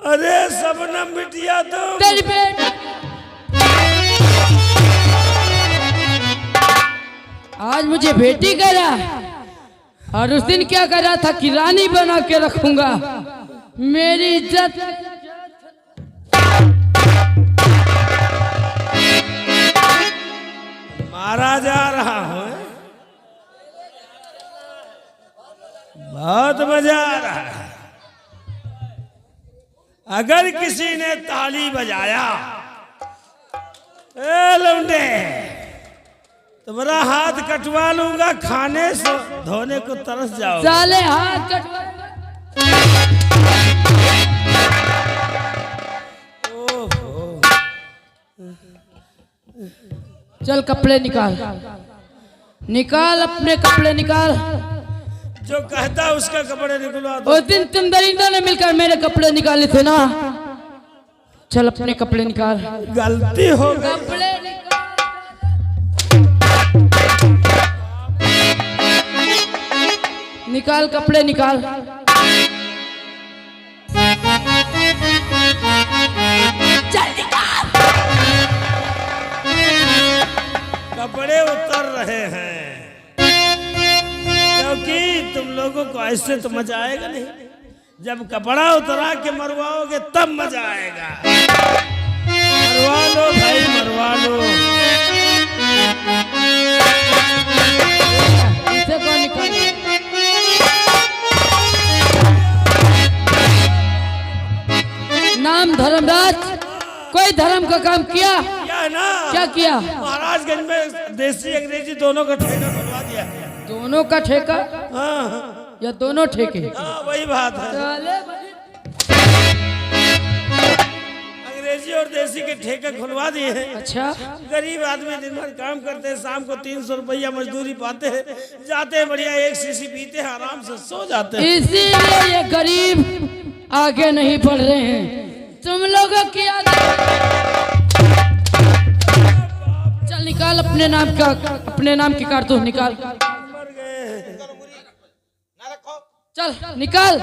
अरे सबनम बिटिया तुम। तेरी बेटी आज मुझे बेटी कह रहा और उस दिन क्या कर रहा था कि रानी बना के रखूंगा। मेरी इज्जत मारा जा रहा हूं। बहुत मजा आ रहा है। अगर किसी ने ताली बजाया, ए लौंडे, तुम्हारा हाथ कटवा लूंगा, खाने से धोने को तरस जाओ। साले हाथ कटवा। चल कपड़े निकाल, निकाल अपने कपड़े निकाल। जो कहता उसका कपड़े निकलवा दो। उस दिन तुम दरिंदा ने मिलकर मेरे कपड़े निकाले थे ना। चल अपने कपड़े निकाल। गलती हो गई। कपड़े निकाल, कपड़े निकाल। चल निकाल। कपड़े उतर रहे हैं क्योंकि तुम लोगों को ऐसे तो मजा आएगा नहीं। जब कपड़ा उतरा के मरवाओगे तब मजा आएगा। मरवा लो भाई, मरवा लो। इसे कौन निकाल? नाम धर्मराज, कोई धर्म का काम किया? क्या ना? क्या किया? महाराजगंज में देसी अंग्रेजी दोनों का ठेका खुलवा दिया। दोनों का ठेका? हाँ या दोनों ठेके? हाँ, वही बात है। अंग्रेजी और देसी के ठेके खुलवा दिए हैं। अच्छा। गरीब आदमी दिन भर काम करते हैं, शाम को 300 रुपया मजदूरी पाते हैं, जाते हैं बढ़िया एक शीशी पीते हैं, आराम से सो जाते हैं। इसीलिए ये गरीब आगे नहीं बढ़ रहे हैं। तुम लोगों की चल निकाल अपने नाम का, अपने नाम की कारतूस निकाल। चल निकाल।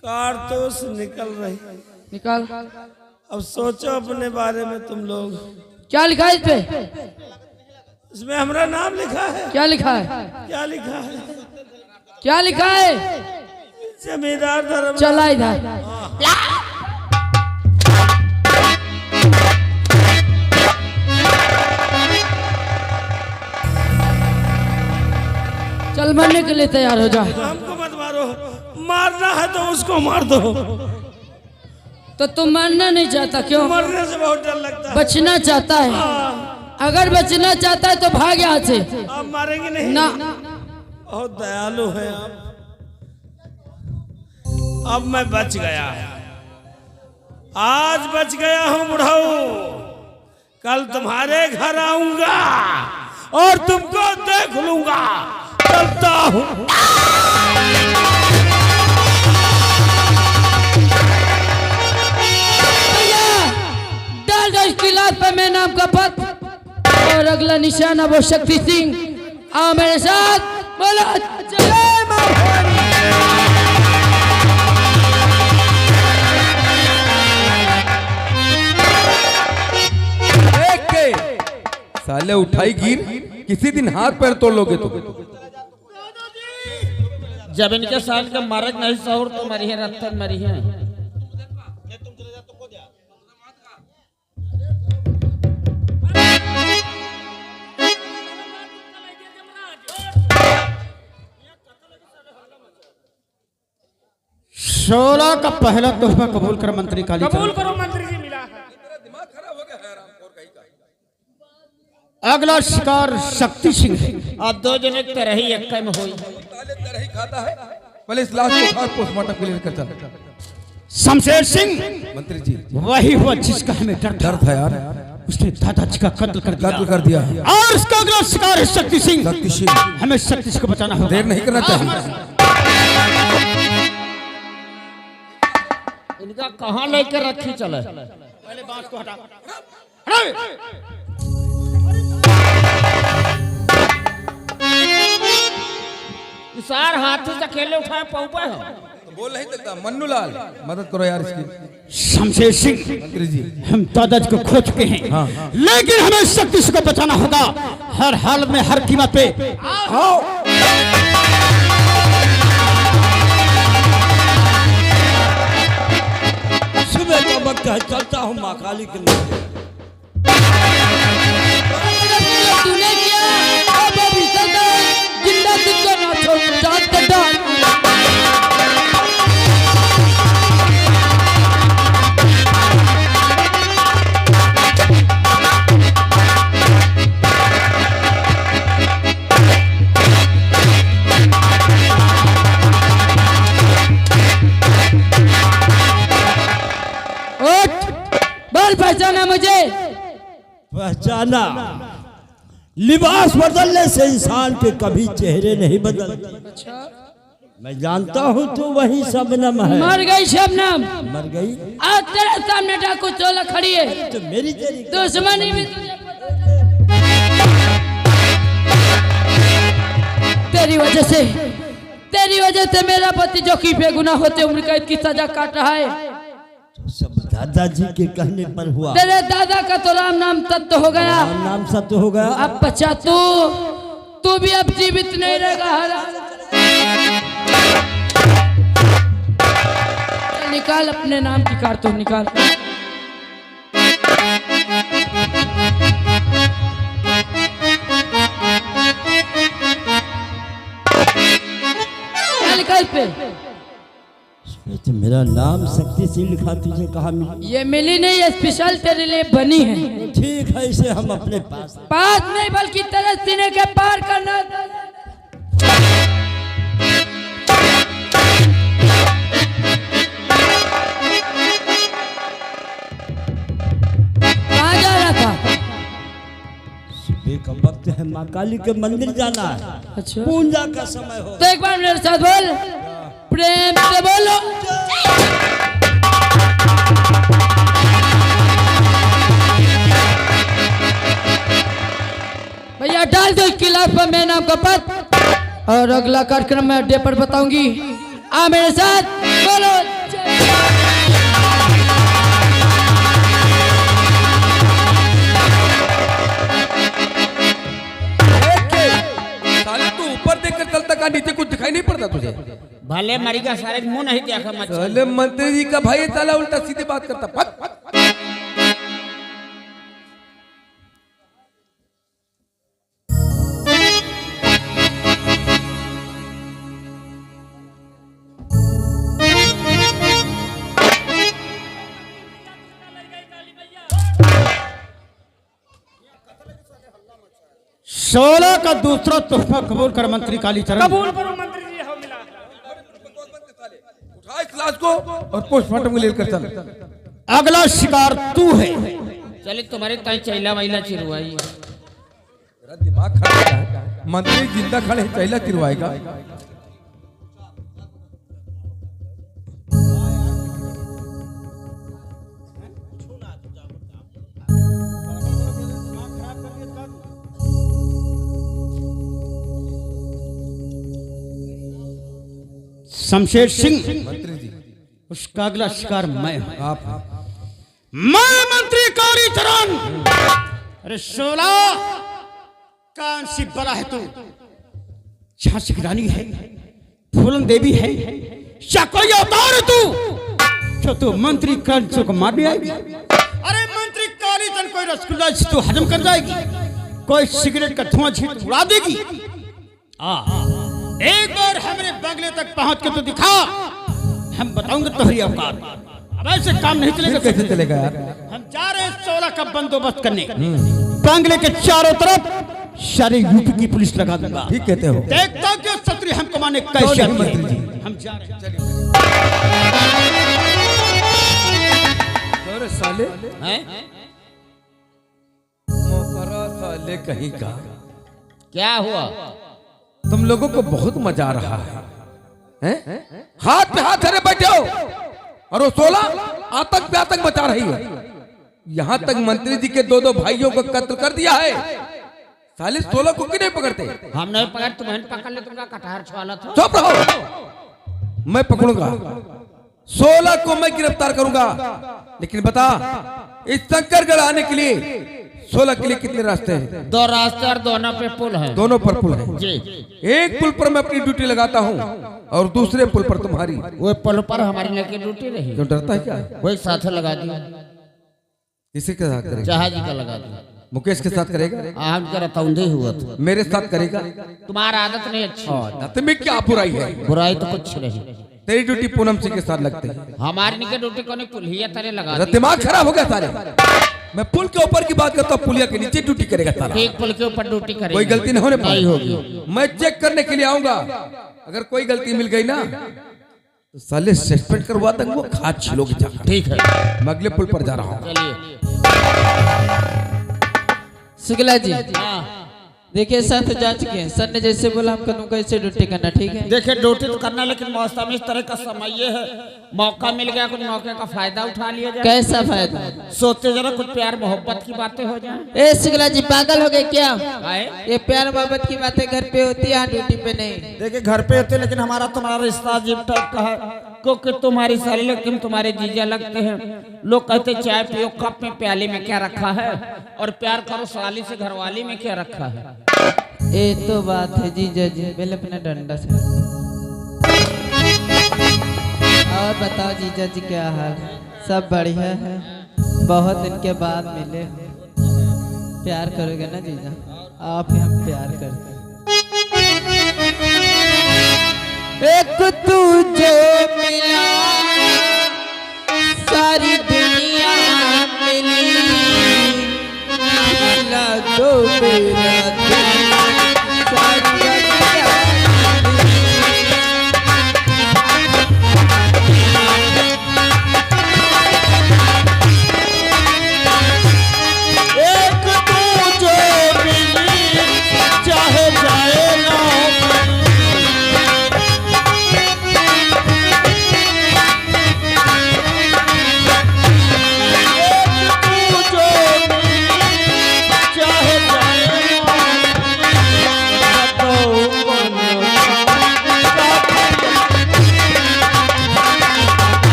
कारतूस निकल रही। निकाल। अब सोचो अपने बारे में तुम लोग। क्या लिखा है इस पे? इसमें हमारा नाम लिखा है। क्या लिखा है? क्या लिखा है? क्या लिखा है? जमींदार धर्म। चला इधर। चल मरने के लिए तैयार हो जा। हमको मत मारो, मारना है तो उसको मार दो। तो तुम मरना नहीं चाहता क्यों? मरने से बहुत डर लगता है। बचना चाहता है। अगर बचना चाहता है तो भाग यहाँ से। आप मारेंगे नहीं ना। बहुत दयालु हैं आप। अब मैं बच गया, आज बच गया हूँ बुढ़ाऊ। कल तुम्हारे घर आऊंगा और तुमको देख लूंगा। चलता हूँ। डाल दो इसकी लाश पर मेरे नाम का पत्र और अगला निशाना वो शक्ति सिंह। आओ मेरे साथ, बोलो जय मां भवानी। साले उठाई गिर, किसी दिन हाथ पैर तोड़ लोगे तो। जब इनके साल का मारक नहीं सौर तो मरी है, रत्तन मरी है। सोलह का पहला तोहफा कबूल कर मंत्री काली। कबूल करो मंत्री जी, मिला है। अगला शिकार शक्ति सिंह है। अब दो जने तरह ही एक में हुई। खाता है। पहले इस लाश को उठा पोस्टमार्टम क्लियर करता। शमशेर सिंह मंत्री जी, वही हुआ जिसका हमें डर था यार। उसने दादाजी का कत्ल कर दिया। और उसका अगला शिकार है शक्ति सिंह। हमें शक्ति सिंह को बचाना होगा। देर नहीं करना चाहिए। इनका कहाँ लेकर रखी चले? पहले बांस को हटा। सार हाथ से अकेले उठाए पहुंचे हो। बोल नहीं सकता। मन्नू लाल मदद करो यार इसकी। शमशेर सिंह, मंत्री जी हम दादाजी को खो चुके हैं, लेकिन हमें शक्ति को बचाना होगा हर हाल में, हर कीमत पे। आओ। सुबह का वक्त है, चलता हूँ माँ काली के मंदिर। तूने किया अब अभी सदा जिंदा तुझको ना छोड़ जान कर डाल। बोल पहचाना मुझे? पहचाना? लिबास बदलने से इंसान के कभी चेहरे नहीं बदलते। मैं जानता हूँ तू वही शबनम है। मर गई शबनम, मर गई। आज तेरे सामने डाकू चोला खड़ी है, तो मेरी तेरी दुश्मनी भी तुझे पता है। तेरी वजह से मेरा पति जो कि बेगुनाह होते उम्र कैद की सजा काट रहा है। सब दादाजी के कहने पर हुआ। तेरे दादा का तो राम नाम सत्य हो गया, राम नाम सत्य हो गया। अब बच्चा तू भी अब जीवित नहीं रहेगा। निकाल अपने नाम की कारतून निकाल। निकाल पे। तो मेरा नाम शक्ति सिंह लिखा, तुझे कहा मिली? ये मिली नहीं, ये स्पेशल तेरे लिए बनी है। ठीक है, इसे हम अपने पास नहीं बल्कि तेरे सीने के पार करना। कहाँ जा रहा था? सुबह का वक्त है, माँ काली के मंदिर जाना है। अच्छा, पूजा का समय हो। तो एक बार मेरे साथ बोल, प्रेम से बोलो। भैया डाल दो इसके लाभ पर मैं नाम का पद, और अगला कार्यक्रम में अड्डे पर बताऊंगी। आ मेरे साथ बोलो। साले तू ऊपर देखकर चलता का, नीचे कुछ दिखाई नहीं पड़ता तुझे? भले मरी का सारे मुंह नहीं देखा मत। साले मंत्री जी का भाई साला उल्टा सीधे बात करता। फट सोलह का दूसरा तोहफा कबूल कर मंत्री कालीचरण। कबूल करो मंत्री जी, हो मिला। उठा इस लाश को और पोस्टमार्टम लेकर चल। अगला शिकार तू है। चले तुम्हारे ताई चैला वैला चिरवाई। तेरा दिमाग खराब है। मंत्री जिंदा खड़े चैला चिरवाएगा। शमशेर सिंह, मंत्री जी उसका अगला शिकार मैं हूं। आप मैं मंत्री कालीचरण। अरे 16 कौन सी बला है तू? झांसी की रानी है, फूलन देवी है, या कोई अवतार है तू जो तू मंत्री कालीचरण को मारने आएगी? अरे मंत्री कालीचरण कोई रसगुल्ला तू हजम कर जाएगी, कोई सिगरेट का धुआं छीट उड़ा देगी। एक बार हमारे बंगले तक पहुंच के तो दिखा, हम बताऊंगे तुम्हारी औकात। अब ऐसे काम नहीं चलेगा। कैसे चलेगा यार? हम जा रहे हैं 16 का बंदोबस्त करने। बंगले के चारों तरफ सारे यूपी की पुलिस लगा दूंगा। ठीक कहते हो। देखता हूं कि शत्रु हमको मारने कैसे आते हैं। मंत्री जी हम जा रहे हैं। अरे साले हैं? मोहरा साले कहीं का। क्या हुआ? तुम लोगों को बहुत मजा आ रहा है, हैं? हाथ पे हाथ धरे बैठे हो और वो 16 आतंक पे आतंक मचा रही है। यहाँ तक मंत्री जी के 2 भाइयों को कत्ल कर दिया है। साले 16 को क्यों नहीं पकड़ते? हम नहीं पकड़, तुम्हें पकड़ ले, तुमका कटहर छुआला था। चुप रहो। मैं पकड़ूंगा, 16 को मैं गिरफ्तार करूंगा। लेकिन बता, इस शंकरगढ़ आने के लिए 16 के लिए कितने रास्ते हैं? 2 रास्ते और दोनों पे पुल है। दोनों पर पुल है जी। एक पुल पर मैं अपनी ड्यूटी लगाता हूँ और दूसरे पुल पर तुम्हारी। वो पुल पर हमारी लड़की ड्यूटी रही, क्यों डरता है क्या? वही साथ लगा दिया, किसी के साथ करेगा? जहाजी का लगा दिया। मुकेश के साथ करेगा? हम का रतौंधे हुआ था। मेरे साथ करेगा? तुम्हारा आदत नहीं अच्छी। तुम्हें क्या बुराई है? बुराई तो कुछ नहीं। तेरी ड्यूटी पूनम सिंह के साथ लगती है, हमारी निके ड्यूटी को नहीं पुलिया तरह लगा तेरा दी। दिमाग खराब हो गया सारे। मैं पुल के ऊपर की बात करता हूँ, पुलिया के नीचे ड्यूटी करेगा सारा। एक पुल के ऊपर ड्यूटी करेगा, कोई गलती न होने नहीं होगी। मैं चेक करने के लिए आऊंगा, अगर कोई गलती मिल गई ना तो साले सस्पेंड करवा देंगे, वो खाद छिलोगे जाकर। ठीक है, मैं अगले पुल पर जा रहा हूँ। चलिए। शुक्ला जी हाँ। देखिए सर तो जा चुके हैं, सर ने जैसे बोला हम करूँगा ऐसे ड्यूटी करना, ठीक है? देखिए ड्यूटी तो करना, लेकिन मौसम इस तरह का समय ये है, मौका मिल गया कुछ मौके का फायदा उठा लिया जाए। कैसा फायदा? सोचते जरा कुछ प्यार मोहब्बत की बातें हो जाए। ए शुक्ला जी पागल हो गए क्या? आए? ये प्यार मोहब्बत की बातें घर पे होती है, ड्यूटी पे नहीं। देखिए घर पे होते, लेकिन हमारा तुम्हारा रिश्ता अजीब टाइप का है, क्योंकि तुम्हारी साली लगती, हम तुम्हारे जीजा लगते हैं। लोग कहते चाय पियो कप में, प्याली में क्या रखा है, और प्यार करो साली से घरवाली में क्या रखा है। ये तो बात है जीजा जी, पहले अपना डंडा से। और बताओ जीजा जी क्या हाल है? सब बढ़िया है? बहुत दिन के बाद मिले, प्यार करोगे ना जीजा? आप ही हम प्यार करते हैं। एक तुझे मिला सारी दुनिया मिली, मिला तो मेरा दिल सारी दुनिया एक तुझे मिली, चाहे जाए ना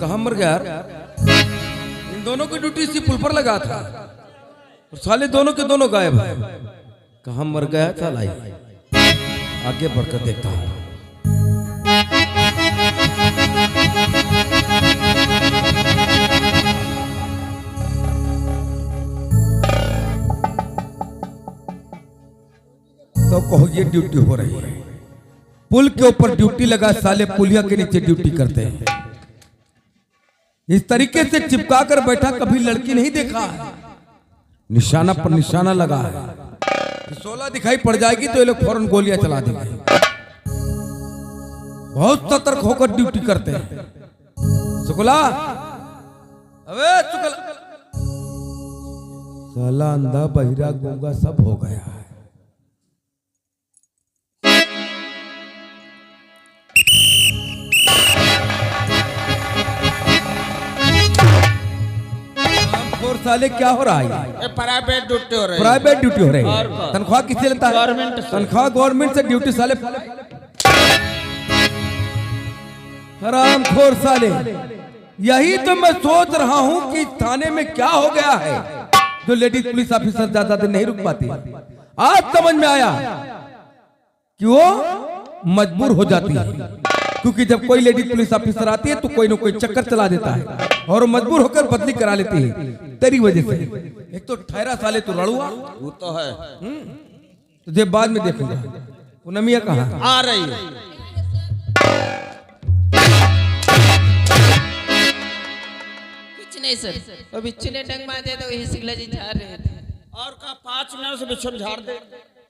कहाँ मर गया यार? इन दोनों की ड्यूटी इसी पुल पर लगा था और साले दोनों के दोनों गायब है। कहाँ मर गया साला? आगे बढ़कर देखता हूँ। तो कहो ये ड्यूटी हो रही है, पुल के ऊपर ड्यूटी लगा, साले पुलिया के नीचे ड्यूटी करते हैं। इस तरीके से चिपका कर बैठा कभी लड़की नहीं देखा है। निशाना पर निशाना लगा है, 16 दिखाई पड़ जाएगी तो ये लोग फौरन गोलियां चला देंगे। बहुत सतर्क होकर ड्यूटी करते हैं। शुक्ला, अबे शुक्ला, साला अंधा बहिरा गूंगा सब हो गया है। साले क्या हो रहा है? प्राइवेट ड्यूटी हो रही है। प्राइवेट ड्यूटी हो रही है। और क्या? तनख्वाह किससे लेता है? गवर्नमेंट से। तनख्वाह गवर्नमेंट से, ड्यूटी साले हरामखोर साले। यही तो मैं सोच रहा हूं कि थाने में क्या हो गया है जो लेडीज पुलिस ऑफिसर ज्यादा दिन नहीं रुक पाती। आज समझ में आया कि वो मजबूर हो जाती है, क्योंकि जब कोई लेडीज पुलिस ऑफिसर आती है तो कोई ना कोई चक्कर चला देता है और मजबूर होकर बदली करा लेती है तेरी वजह से। एक तो ठहरा साले तू लड़ुआ, वो तो है। तुझे बाद में देखूंगा। पूनमिया कहाँ? आ रही है। कुछ नहीं सर, वो बिच्छू ने डंग मार दिया तो वही शुक्ला जी झाड़ रहे थे। और का 5 मिनट से बिछम झाड़ दे।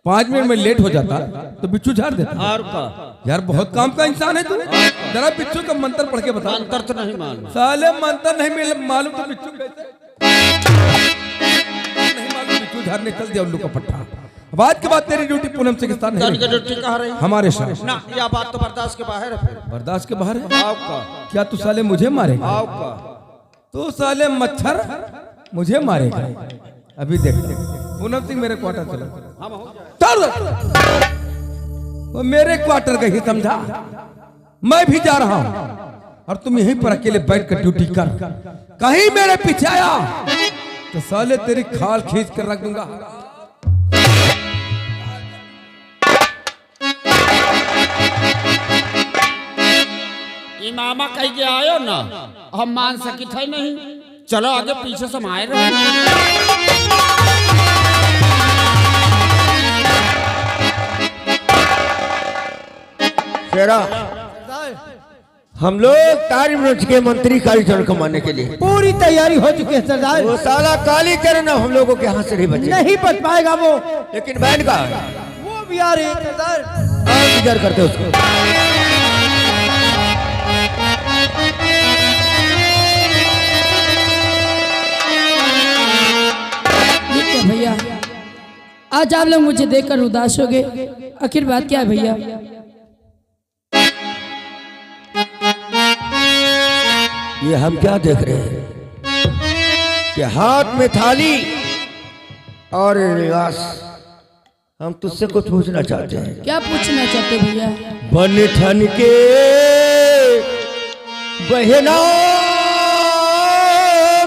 5 मिनट में लेट हो जाता तो बिच्छू झाड़ देता। और का यार बहुत काम का इंसान है तू। जरा बिच्छू का मंत्र पढ़ के बता। अंतर तो नहीं मालूम। साले मंत्र नहीं मालूम तो बिच्छू कैसे नहीं मालूम? बिच्छू झाड़ने चल दिया उल्लू का पट्टा। आज के बाद तेरी ड्यूटी पूनम सिंह के साथ कौन नहीं की ड्यूटी कह रही हमारे साथ। ना यह बात तो बर्दाश्त के बाहर है फिर। बर्दाश्त के बाहर है। आपका क्या तू साले मुझे मारेगा? आपका तू साले मच्छर मुझे मारेगा। अभी देख पूनम सिंह मेरे क्वार्टर चलो चल। वो मेरे क्वार्टर का ही समझा, मैं भी जा रहा हूं और तुम यहीं पर अकेले बैठ कर ड्यूटी कर। कहीं मेरे पीछे आया तो साले तेरी खाल खींच कर रख दूंगा। इमामा कह के आयो ना, हम मान सकी थे नहीं। चलो आगे पीछे से माए रहो। शेरा, हम लोग तारी वृक्ष के मंत्री कालीचरण को मारने के लिए पूरी तैयारी हो चुकी है सरदार। वो साला कालीचरण हम लोगों के हाथ से नहीं बचे। नहीं बच पाएगा वो। लेकिन बहन का वो भी आ रही है सरदार। इंतजार करते उसको। ठीक है भैया, आज आप लोग मुझे देखकर उदास हो गए, आखिर बात क्या है भैया? ये हम क्या देख रहे हैं कि हाथ में थाली और निवास। हम तुझसे कुछ पूछना चाहते हैं। क्या पूछना चाहते भैया? बन ठन के बहना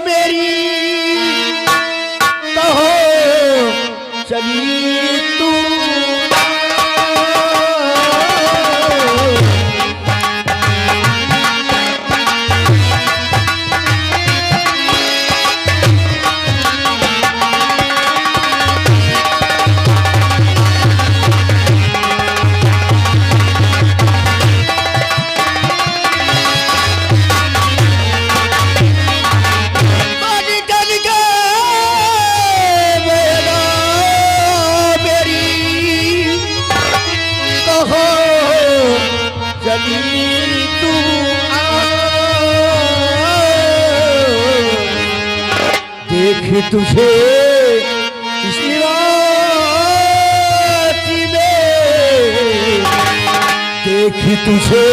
मेरी कहो चली तू। देख तुझे पिछली रात में, देख तुझे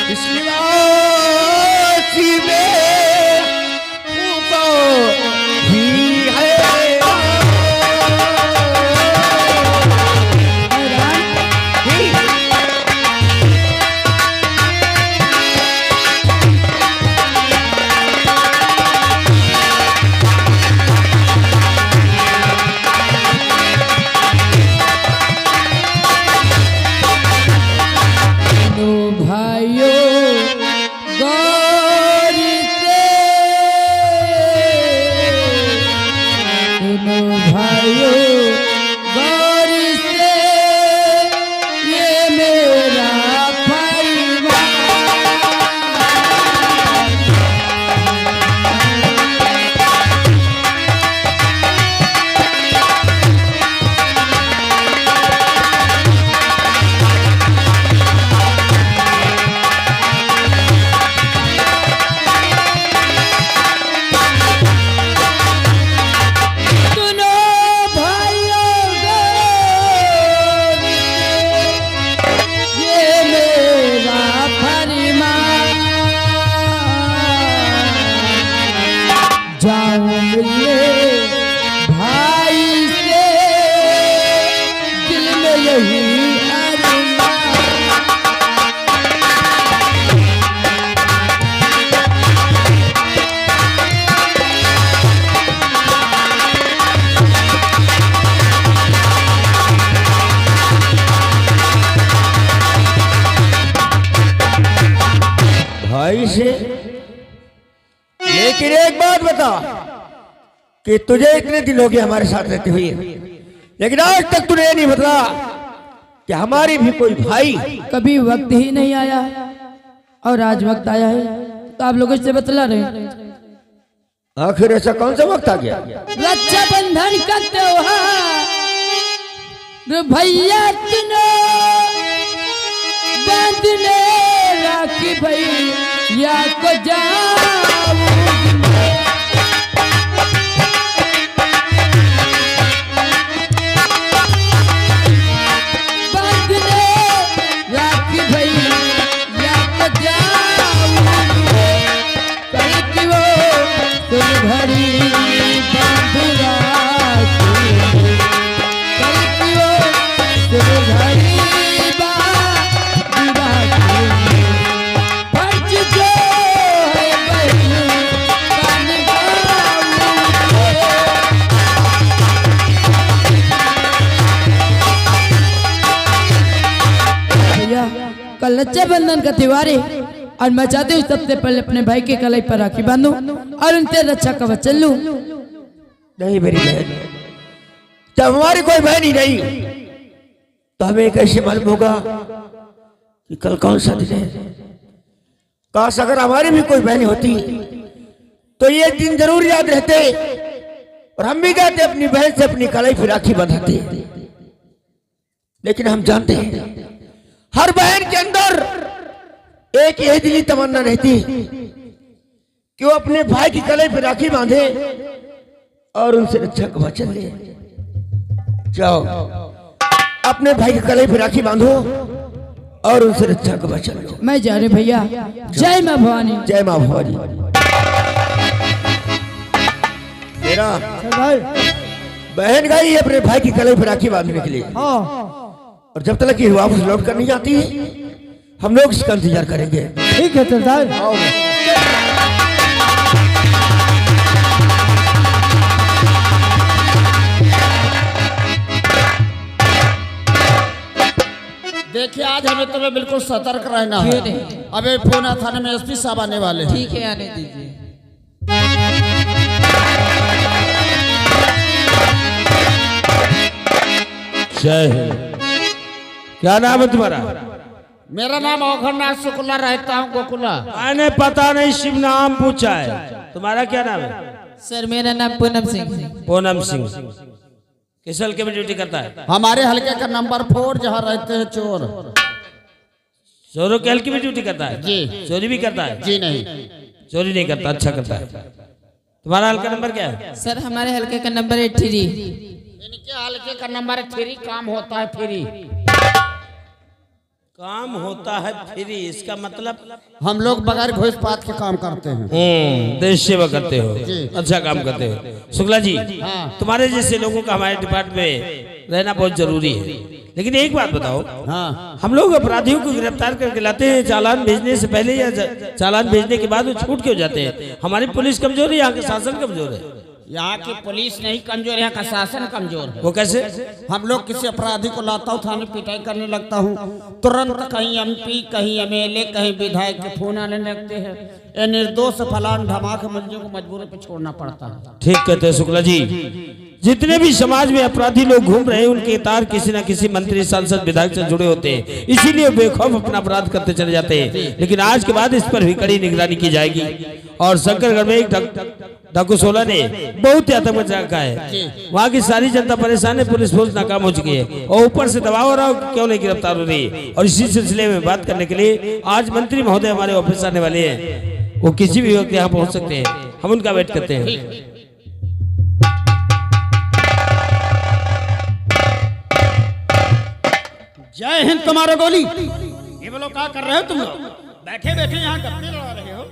पिछली रात में ऊपर ही है। भाई से। लेकिन एक बात बता कि तुझे इतने दिन हो गए हमारे साथ रहते हुए, लेकिन आज तक तूने ये नहीं बताया कि हमारी भी कोई भाई। कभी वक्त ही नहीं आया और आज वक्त आया है तो आप लोगों से बतला रहे हैं। आखिर ऐसा कौन सा वक्त आ गया? रक्षाबंधन का त्योहार भैया तुनो बांधने राखी भैया को जाऊं। रक्षाबंधन का त्योहार है और मैं चाहती हूँ सबसे पहले अपने भाई के कलाई पर राखी बांधूं और उनसे रक्षा कवच लूं। नहीं मेरी बहन, जब हमारी कोई बहन ही नहीं तो हमें कैसे मालूम होगा कि कल कौन सा दिन है। काश अगर हमारी भी कोई बहन होती तो ये दिन जरूर याद रहते और हम भी जाते अपनी बहन से अपनी कलाई पर राखी बंधाते। लेकिन हम जानते हैं हर बहन के अंदर एक यही दिली तमन्ना रहती कि वो अपने भाई की कलाई पर राखी बांधे और उनसे रक्षा कवच ले। जाओ अपने भाई की कलाई पर राखी बांधो और उनसे रक्षा कवच लो। मैं जा रही भैया। जय माँ भवानी। जय माँ भवानी। मेरा सरदार। बहन गई है अपने भाई की कलाई पर राखी बांधने के लिए हाँ और जब तक ये वापस लौट कर नहीं आती हम लोग इसका इंतजार करेंगे। ठीक है सरदार। देखिए आज हमें तुम्हें बिल्कुल सतर्क रहना है। अबे पूना थाने में एसपी साहब आने वाले हैं। ठीक है, आने दीजिए। जय हिंद। क्या नाम है तुम्हारा? मेरा नाम औघरनाथ शुक्ला, रहता हूँ गोकुला। मैंने पता नहीं, शिव नाम पूछा है। तुम्हारा क्या नाम है? सर मेरा नाम पूनम सिंह। पूनम सिंह। किस हल्के में ड्यूटी करता है? हमारे हल्के का नंबर 4 जहाँ रहते हैं चोर। चोरों के हल्के में ड्यूटी करता है? जी। चोरी भी करता है? जी नहीं। चोरी नहीं करता, अच्छा करता है। तुम्हारा हल्का नंबर क्या है? सर हमारे हल्के का नंबर है 3। इनके हल्के का नंबर 3। काम होता है फ्री। काम होता है फ्री, इसका मतलब? हम लोग बगैर घूस पात के काम करते हैं। देश सेवा करते हो, अच्छा काम करते हो। शुक्ला जी, तुम्हारे जैसे लोगों का हमारे डिपार्टमेंट में रहना बहुत जरूरी है। लेकिन एक बात बताओ, हम लोग अपराधियों को गिरफ्तार करके लाते हैं चालान भेजने से पहले या चालान भेजने के बाद वो छूट क्यों जाते हैं? हमारी पुलिस कमजोर है, यहाँ का शासन कमजोर है? यहाँ की पुलिस नहीं कमजोर, यहाँ का शासन कमजोर है। वो कैसे? हम लोग किसी अपराधी को लाता हूँ, थाने पिटाई करने लगता हूँ, तुरंत कहीं एमपी, कहीं एमएलए, कहीं विधायक के फोन आने लगते हैं। ये निर्दोष फलान धमाके मंजू को मजबूरी पे छोड़ना पड़ता है। ठीक कहते हैं शुक्ला जी। जितने भी समाज में अपराधी लोग घूम रहे हैं उनके तार किसी न किसी मंत्री, सांसद, विधायक से जुड़े होते हैं, इसीलिए बेखौफ अपना अपराध करते चले जाते हैं। लेकिन आज के बाद इस पर भी कड़ी निगरानी की जाएगी। और शंकरगढ़ में एक डाकू 16 ने बहुत ही आतंक मचा रखा है। वहाँ की सारी जनता परेशान है, पुलिस फोर्स नाकाम हो चुकी है और ऊपर से दबाव हो रहा हो क्यों नहीं गिरफ्तार हो रही है। और इसी सिलसिले में बात करने के लिए आज मंत्री महोदय हमारे ऑफिस आने वाले हैं। वो किसी भी वक्त यहाँ पहुँच सकते हैं, हम उनका वेट करते हैं। जय हिंद। तुम्हारा गोली ये बोलो क्या कर रहे हो तुम लोग? बैठे बैठे यहाँ गप्पे लड़ा रहे हो,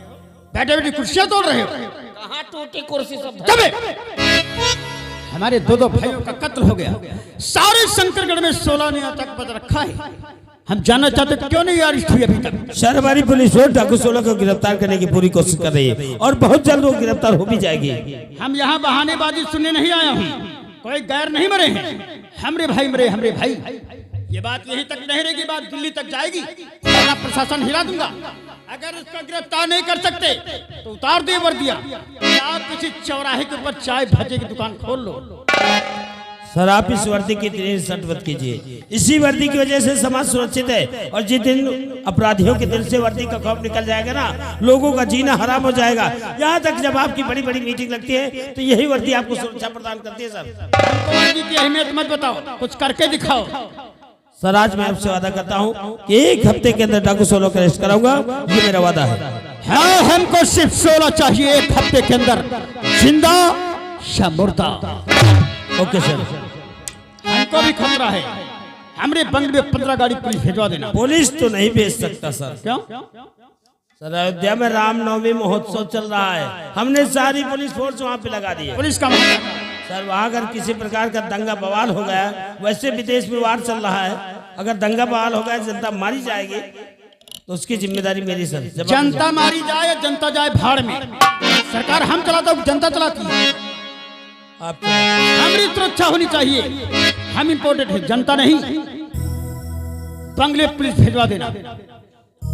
बैठे बैठे कुर्सियां तोड़ रहे हो। कहाँ टूटी कुर्सी सब? हमारे दो भाइयों का कत्ल हो गया। सारे शंकरगढ़ में 16 ने तक बच रखा है। हम जानना चाहते क्यों नहीं अरेस्ट हुई अभी तक? सर हमारी पुलिस डाकू 16 को गिरफ्तार करने की पूरी कोशिश कर रही है और बहुत जल्द वो गिरफ्तार हो भी जाएगी। हम यहाँ बहानेबाजी सुनने नहीं आया हूँ, कोई गैर नहीं मरे हैं। हमरे भाई मरे, हमरे भाई। ये बात यहीं तक नहीं रहेगी, बात दिल्ली तक जाएगी। मैं प्रशासन हिला दूंगा। अगर उसको गिरफ्तार नहीं कर सकते तो उतार दे वर्दियां, या किसी चौराहे के ऊपर चाय भजे की दुकान खोल लो। सर आप इस वर्दी की इतनी इंसल्ट मत कीजिए। इसी वर्दी की वजह से समाज सुरक्षित है और जिस दिन अपराधियों के दिल से वर्दी का खौफ निकल जाएगा ना, लोगों का जीना हराम हो जाएगा। यहाँ तक जब आपकी बड़ी बड़ी मीटिंग लगती है तो यही वर्दी आपको सुरक्षा प्रदान करती है। सर हमको वर्दी की अहमियत मत बताओ, कुछ करके दिखाओ। सर आज मैं आपसे वादा करता हूँ कि 1 हफ्ते के अंदर डाकू 16 को अरेस्ट कराऊंगा, ये मेरा वादा है। हाँ, हमको सिर्फ 16 चाहिए 1 हफ्ते के अंदर, जिंदा या मुर्दा। Okay sir. हमको भी खतरा है, हमरे बंगले में 15 गाड़ी पुलिस भेजवा देना। पुलिस तो नहीं भेज सकता सर। क्यों? सर अयोध्या में रामनवमी महोत्सव चल रहा है, हमने सारी पुलिस फोर्स वहाँ पे लगा दी है। पुलिस का मतलब? सर वहाँ अगर किसी प्रकार का दंगा बवाल हो गया, वैसे विदेश में वार चल रहा है, अगर दंगा बवाल हो गया, जनता मारी जाएगी तो उसकी जिम्मेदारी मेरी सर। जनता मारी जाए या जनता जाए भाड़ में, सरकार हम चलाता हूँ, जनता चलाती है। हमारी सुरक्षा होनी चाहिए, हम इम्पोर्टेंट है, जनता नहीं। बंगले पुलिस भेजवा देना।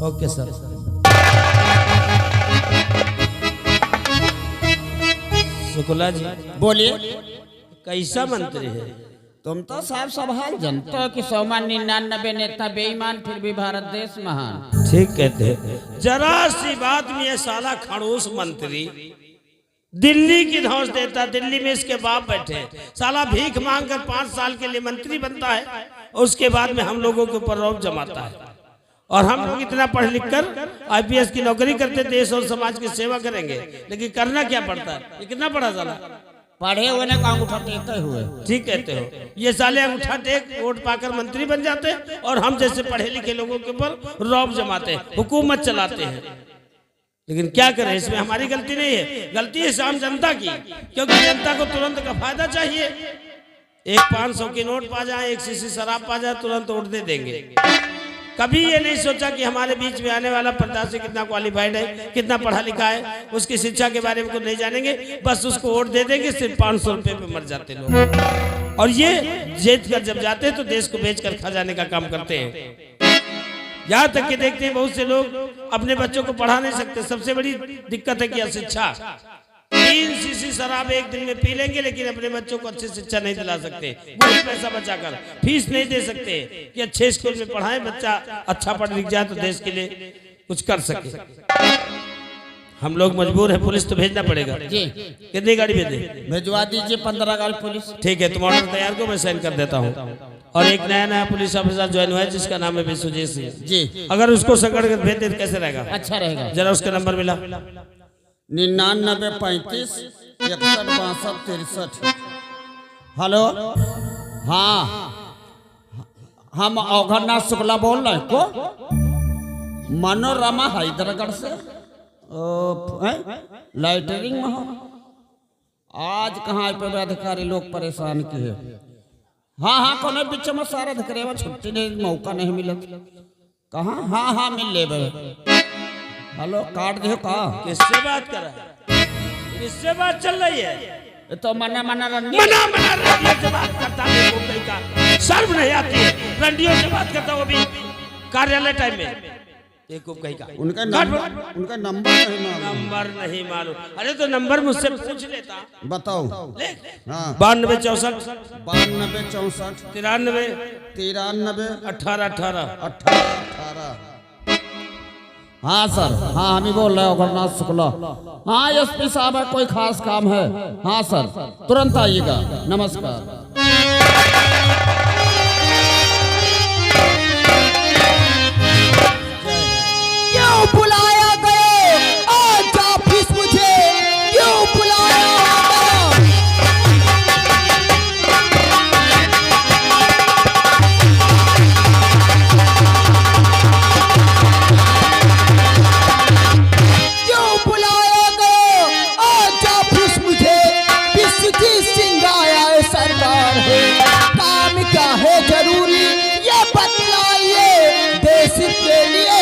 Okay sir. शुक्ला जी बोलिए। कैसा मंत्री है? तुम तो साफ सवाल जानते हो कि 199 नेता बेईमान फिर भी भारत देश महान। ठीक कहते हैं। जरा सी बात में ये साला खड़ूस मंत्री दिल्ली की धौंस देता, दिल्ली में इसके बाप बैठे, साला भीख मांगकर 5 साल के लिए मंत्री बनता है, उसके बाद में हम लोगों के ऊपर रौब जमाता है। और हम लोग इतना पढ़ लिख कर IPS की नौकरी करते, देश और समाज की सेवा करेंगे, लेकिन करना क्या पड़ता है? ये कितना पढ़ा साला? पढ़े हुए ने काम उठा टेकते हुए। ठीक कहते हो। ये साले अंगूठा टेक वोट पाकर मंत्री बन जाते हैं और हम जैसे पढ़े लिखे लोगों के ऊपर रौब जमाते हैं, हुकूमत चलाते हैं। लेकिन क्या करें, इसमें हमारी गलती नहीं है, गलती है आम जनता की, क्योंकि जनता को तुरंत का फायदा चाहिए। एक 500 की नोट पा जाए, एक शीशी शराब पा जाए, तुरंत वोट दे देंगे। कभी ये नहीं सोचा कि हमारे बीच में आने वाला प्रत्याशी कितना क्वालिफाइड है, कितना पढ़ा लिखा है, उसकी शिक्षा के बारे में कुछ नहीं जानेंगे, बस उसको वोट दे देंगे। सिर्फ 500 रुपए पे मर जाते लोग, और ये जीत कर जब जाते हैं तो देश को बेच कर खा जाने का काम करते हैं। यहाँ तक कि देखते हैं बहुत से लोग अपने बच्चों को पढ़ा नहीं सकते। सबसे बड़ी दिक्कत है कि अशिक्षा। 3 शीशी शराब एक दिन में पी लेंगे, लेकिन अपने बच्चों को अच्छी शिक्षा नहीं दिला सकते। वही पैसा बचाकर फीस नहीं दे सकते कि अच्छे स्कूल में पढ़ाएं, बच्चा अच्छा पढ़ लिख जाए तो देश के लिए कुछ कर सके। हम लोग मजबूर है, पुलिस तो भेजना पड़ेगा जी। कितनी गाड़ी भेजे? भिजवा दीजिए 15 गाड़ी पुलिस। ठीक है, तुम ऑर्डर तैयार को मैं साइन कर देता हूँ। और एक नया पुलिस ऑफिसर ज्वाइन हुआ है जिसका नाम है विश्वजीत सिंह जी। अगर उसको सकड़ कर भेज दे तो कैसे रहेगा? अच्छा रहेगा। जरा उसका नंबर मिला। 99 35 61 62 63। हेलो, हाँ हम अवघरनाथ शुक्ला बोल रहे हैं को मनोरमा हैदराबाद से। लाइटरिंग में हो आज कहाँ पे अधिकारी लोग परेशान किए। हाँ हाँ कोने बीच में सारा अधिकारी छुट्टी नहीं, मौका नहीं मिला। कहाँ? हाँ हाँ मिल ले। हेलो, काट दे का? किससे बात कर रहा है? किससे बात चल रही है? ये तो मना रंडियों से बात करता है, मुंबई का शर्म नहीं आती है? रंडियों से बात करता वो भी कार्यालय टाइम में। एक कहीं का उनका नंबर नहीं मालूम। अरे तो नंबर मुझसे पूछ लेता। बताओ। हाँ 92 64 92 64 93 93 18 18 18। हाँ सर, हाँ हम ही बोल रहे हैं अवघरनाथ शुक्ला। हाँ SP साहब है, कोई खास काम है? हाँ सर तुरंत आइएगा। नमस्कार। क्यों बुलाया गए आज ऑफिस मुझे? क्यों बुलाया गया? क्यों बुलाया गया आज ऑफिस मुझे? विश्वजीत सिंह आया है, सरकार है, काम क्या है जरूरी ये बतलाइए देश के लिए।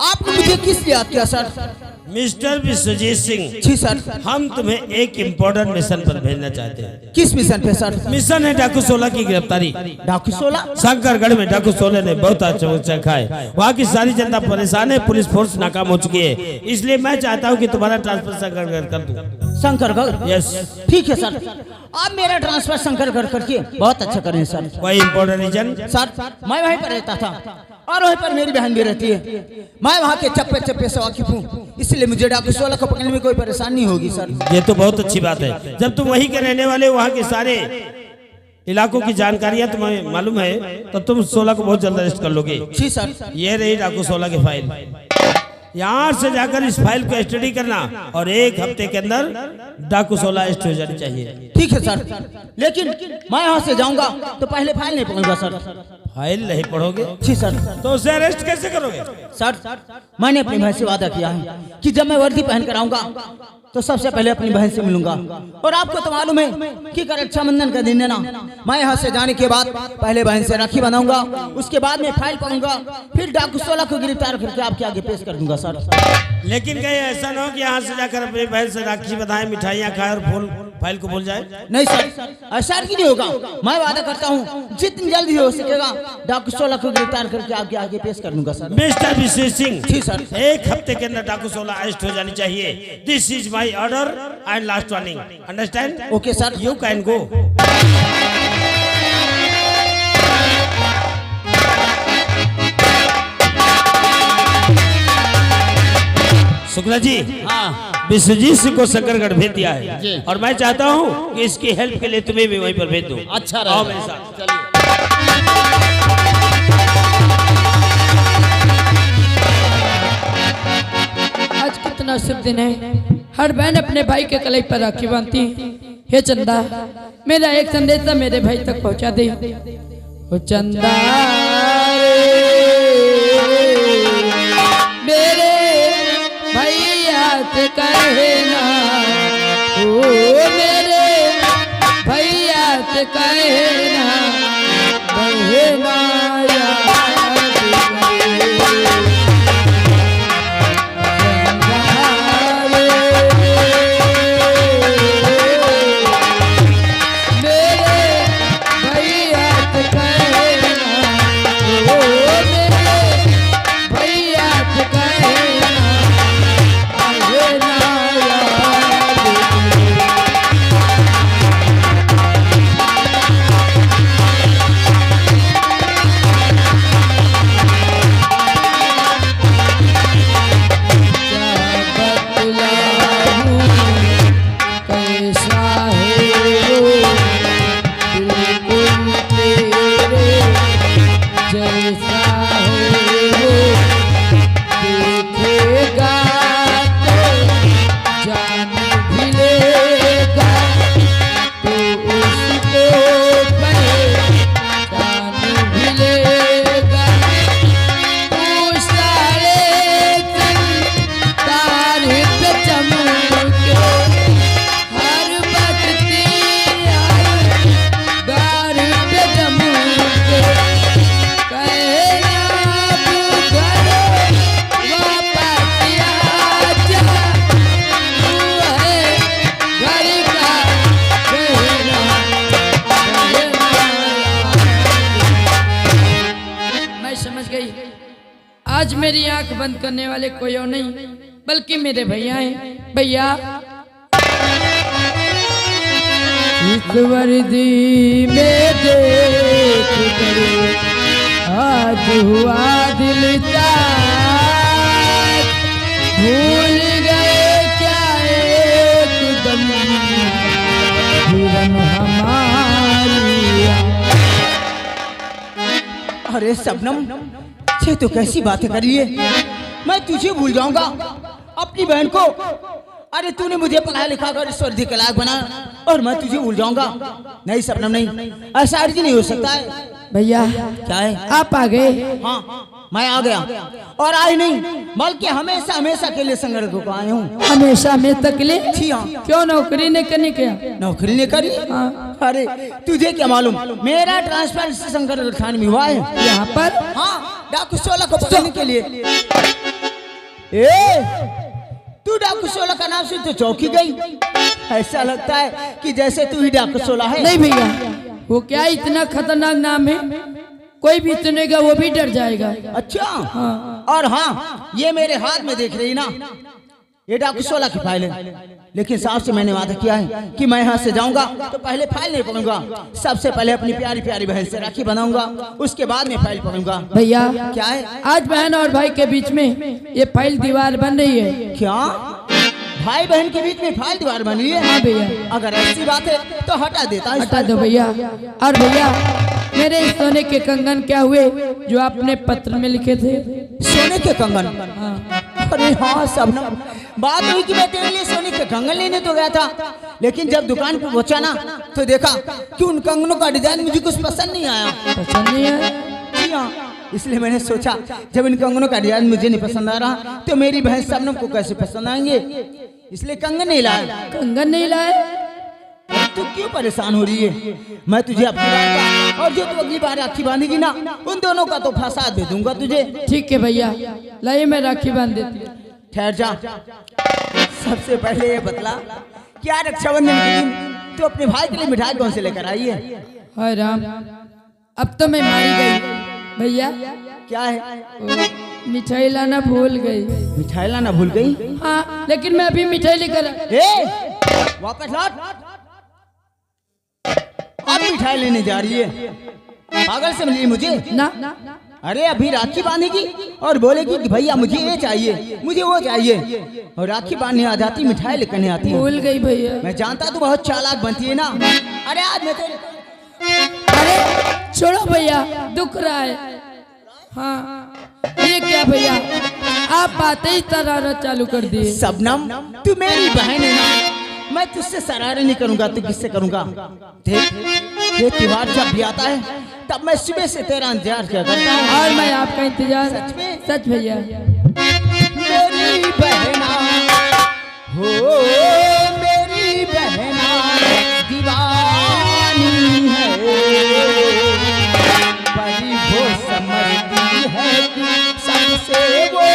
आपने मुझे किस लिए याद किया sir? Mister Vishwajeet Singh ji sir. हम तुम्हें एक इम्पोर्टेंट मिशन पर भेजना चाहते हैं। किस मिशन पे सर? मिशन है डाकू 16 की गिरफ्तारी। डाकू 16? शंकरगढ़ में डाकू 16 ने बहुत अच्छा खाए, वहाँ की सारी जनता परेशान है, पुलिस फोर्स नाकाम हो चुकी है, इसलिए मैं चाहता हूँ कि तुम्हारा ट्रांसफर शंकरगढ़ कर दूं। शंकरगढ़? यस। ठीक है सर, आप मेरा ट्रांसफर शंकरगढ़ करके बहुत अच्छा करें सर। कोई इम्पोर्टेंट रीजन? सर मैं वहीं पर रहता था और वहीं पर मेरी बहन भी रहती है, मैं वहाँ के चप्पे चप्पे से वाकिफ हूँ, इसलिए मुझे डाकू 16 को पकड़ने में कोई परेशानी नहीं होगी सर। ये तो बहुत अच्छी बात है, जब तुम वहीं के रहने वाले, वहाँ के सारे इलाकों की जानकारियां तुम्हें मालूम है, तो तुम 16 को बहुत जल्द अरेस्ट कर लोगे। जी सर। ये रही डाकू 16 की फाइल, यहाँ से जाकर इस फाइल को स्टडी करना और 1 हफ्ते के अंदर डाकू 16 अरेस्ट हो जानी चाहिए। ठीक है सर, लेकिन मैं यहाँ से जाऊंगा तो पहले फाइल नहीं पढ़ूंगा सर। फाइल नहीं पढ़ोगे? जी सर। तो उसे अरेस्ट कैसे करोगे? सर मैंने अपनी भाई से वादा किया है कि जब मैं वर्दी पहन कर आऊंगा तो सबसे पहले अपनी बहन से मिलूंगा। और आपको तो मालूम है कि कल रक्षाबंधन का दिन है ना, मैं यहाँ से जाने के बाद पहले बहन से राखी बनाऊंगा, उसके बाद में फाइल पढ़ूंगा, फिर डाकू 16 को गिरफ्तार करके आपके आगे पेश कर दूंगा सर। लेकिन कहीं ऐसा ना हो कि यहाँ से जाकर अपनी बहन से राखी बधाएं, मिठाइयाँ खाए और फूल फाइल को भूल जाए। नहीं सर, ऐसा भी नहीं होगा। मैं वादा करता हूँ जितनी जल्दी हो सकेगा डाकू 16 को गिरफ्तार करके आपके आगे पेश कर दूंगा सर। मिस्टर विशेष सिंह, जी सर। 1 हफ्ते के अंदर डाकू 16 अरेस्ट हो जानी चाहिए। This is my order and last warning, understand? Okay sir. You can go. Shukla ji, हाँ विश्वजीत सिंह को शंकरगढ़ भेज दिया है और मैं चाहता हूँ कि इसकी हेल्प के लिए तुम्हें भी वहीं पर भेज दूं। अच्छा आओ रहेगा। मेरे साथ। चलिए। आज कितना शुभ दिन है। हर बहन अपने भाई के कलाई पर राखी बांधती है। हे चंदा, मेरा एक संदेशा मेरे भाई तक पहुंचा दे। ओ चंदा मेरे भैया से कहना, ओ मेरे भैया से कहना, बहना याद करे। आज मेरी आंख बंद करने वाले कोई और नहीं बल्कि मेरे भैया हैं। भैया इस वर्दी में देख कर आज हुआ दिल चार, भूल गए क्या एकदम जीवन हमारी। अरे शबनम, ये तो कैसी बातें कर लिए। मैं तुझे भूल जाऊंगा, अपनी बहन को। अरे तूने मुझे पढ़ा लिखा कर इस वर्दी के लायक बना और मैं तुझे भूल जाऊंगा? नहीं शबनम, नहीं, ऐसा अर्ज नहीं हो सकता है। भैया क्या है? आप आ गए? हाँ, मैं आ गया और आई नहीं बल्कि हमेशा हमेशा के लिए संघर्ष को आया हूँ। हमेशा में तक ले? जी हाँ। क्यों नौकरी ने करनी क्या? नौकरी ने करी? हाँ। अरे तुझे क्या मालूम, मेरा ट्रांसफर शंकर थाने में हुआ है। यहाँ पर? हाँ, डाकू 16 को पकड़ने के लिए। तू डाकू 16 का नाम सुन तो चौंकी गई। ऐसा लगता है कि जैसे तू ही डाकू 16 है। नहीं भैया, वो क्या इतना खतरनाक नाम है, कोई भी सुनेगा वो भी डर जाएगा। अच्छा हाँ। और हाँ, ये मेरे हाथ में देख रही ना, ये डाकू 16 की फाइल है। लेकिन साहब से मैंने वादा किया है कि मैं यहाँ से जाऊंगा तो पहले फाइल नहीं पढ़ूंगा, सबसे पहले अपनी प्यारी प्यारी बहन से राखी बनाऊंगा, उसके बाद में फाइल पढ़ूंगा। भैया क्या है? आज बहन और भाई के बीच में ये फाइल दीवार बन रही है। क्या भाई बहन के बीच में फाइल दीवार बनी है? हाँ भैया। अगर ऐसी बात है तो हटा देता। हटा दो भैया। और भैया मेरे इस सोने के कंगन क्या हुए जो आपने पत्र में लिखे थे? सोने के कंगन? हाँ। अरे हाँ शबनम, बात हुई कि मैं तेरे लिए सोने के कंगन लेने तो गया था, लेकिन जब दुकान पर पहुंचा ना तो देखा कि उन कंगनों का डिजाइन मुझे कुछ पसंद नहीं आया। पसंद नहीं है? जी हाँ, इसलिए मैंने सोचा जब इन कंगनों का डिजाइन मुझे नहीं पसंद आ रहा तो मेरी बहन शबनम को कैसे पसंद आएंगे। इसलिए कंगन नहीं लाया। कंगन नहीं लाए? अरे तू क्यों परेशान हो रही है? मैं तुझे अपनी बात का, और जो तू अगली बार राखी बांधेगी ना, उन दोनों का तो फंसा दे दूंगा तुझे। ठीक है भैया, लाइए मैं राखी बांध देती हूँ। ठहर जा, सबसे पहले ये बतला, क्या रक्षाबंधन के दिन तू अपने भाई के लिए मिठाई कौन से लेकर आई है? हाय राम, अब तो मैं मारी गई भैया। क्या है? मिठाई लाना भूल गई। मिठाई लाना भूल गई? हाँ, लेकिन मैं अभी मिठाई लेकर वापस लौट। अब मिठाई लेने जा रही है? पागल समझी मुझे ना। अरे अभी राखी बांधेगी और बोलेगी कि भैया मुझे ये चाहिए, मुझे वो चाहिए, और राखी बांधने आ जाती, मिठाई लेकर नहीं आती। भूल गई भैया। मैं जानता तू बहुत चालाक बनती है ना। अरे आज मैं अरे छोड़ो भैया, दुख रहा है। हाँ, ये क्या भैया, आप बातें ही शरारत चालू कर दिए। शबनम, तू मेरी बहन है ना, मैं तुझसे शरारत नहीं करूंगा तो किससे करूंगा? देख, ये त्योहार जब भी आता है तब मैं सुबह से तेरा इंतजार किया करता हूँ। और मैं आपका इंतजार। सच में? सच भैया। मेरी बहना हो, मेरी बहना दीवानी है, बड़ी वो समझती है कि सबसे वो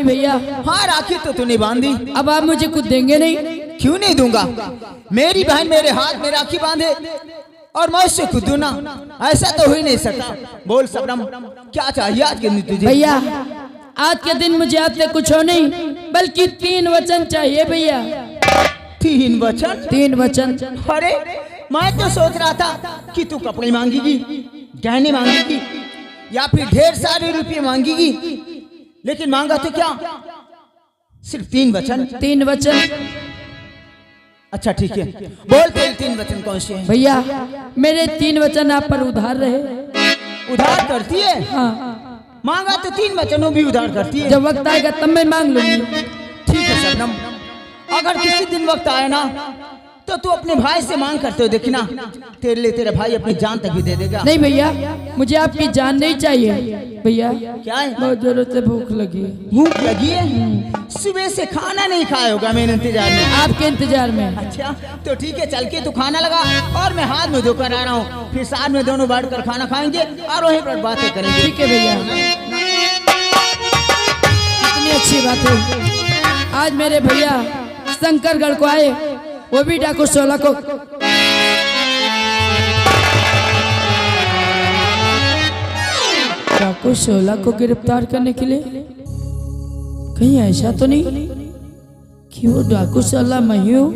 भैया। हाँ राखी तो तूने बांधी, अब आप मुझे कुछ देंगे नहीं? क्यों नहीं दूंगा? मेरी बहन मेरे हाथ में राखी बांधे और मैं उससे खुद दूं ना, ऐसा तो हो ही नहीं सकता। बोल सबनम, क्या चाहिए आज के दिन तुझे? भैया आज के दिन मुझे आपसे कुछ हो नहीं, बल्कि 3 वचन चाहिए भैया। 3 वचन? 3 वचन। अरे मैं तो सोच रहा था कि तू कपड़े मांगेगी, गहने मांगेगी, या फिर ढेर सारे रुपये मांगेगी, लेकिन मांगा तो क्या, सिर्फ 3 वचन। 3 वचन। अच्छा ठीक है, बोल तेरे 3 वचन कौन से हैं? भैया मेरे 3 वचन आप पर उधार रहे। उधार करती है? हाँ। मांगा तो 3 वचनों भी उधार करती है। जब वक्त आएगा तब मैं मांग लूंगी। ठीक है सबनम, अगर किसी दिन वक्त आए ना तो तू अपने भाई से मांग करते हो, देखना तेरे लिए तेरा भाई अपनी जान तक भी दे देगा। नहीं भैया, मुझे आपकी जान नहीं चाहिए भैया। क्या है? बहुत जोरों से भूख लगी है। भूख लगी है? सुबह से खाना नहीं खाया होगा मेरे इंतजार में। आपके इंतजार में। अच्छा तो ठीक है, चल के तू खाना लगा और मैं हाथ में धोकर आ रहा हूँ, फिर साथ में दोनों बैठ कर खाना खाएंगे और वहीं पर बातें करेंगे। ठीक है भैया, इतनी अच्छी बात है। आज मेरे भैया शंकरगढ़ को आए, वो भी डाकू 16 को। डाकू 16 को गिरफ्तार करने के लिए कहीं ऐसा तो नहीं कि वो डाकू 16 मैं ही हूं?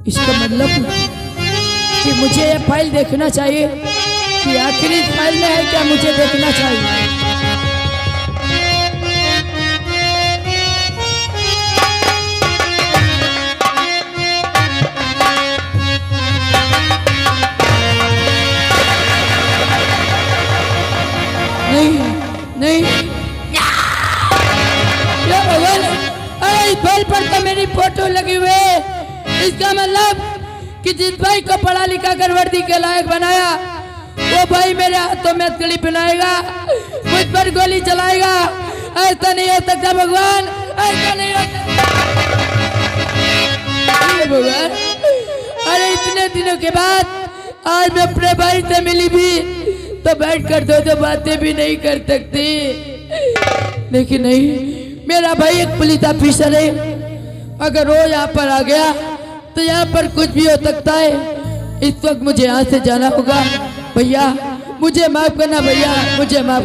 इसका मतलब कि मुझे ये फाइल देखना चाहिए कि आखिर इस फाइल में है क्या, मुझे देखना चाहिए। नहीं क्या भगवान, अरे इस फाइल पर तो मेरी फोटो लगी हुई है। इसका मतलब कि जिस भाई को पढ़ा लिखा कर वर्दी के लायक बनाया, वो भाई मेरे हाथों में हथकड़ी पहनाएगा, मुझ पर गोली चलाएगा। ऐसा नहीं हो सकता भगवान, ऐसा नहीं हो सकता भगवान। अरे इतने दिनों के बाद आज मैं अपने भाई से मिली भी तो बैठ कर दो बातें भी नहीं कर सकती। लेकिन नहीं, मेरा भाई एक पुलिस ऑफिसर है, अगर वो यहाँ पर आ गया तो यहाँ पर कुछ भी हो सकता है। इस वक्त मुझे यहाँ से जाना होगा। भैया मुझे माफ करना, भैया मुझे माफ।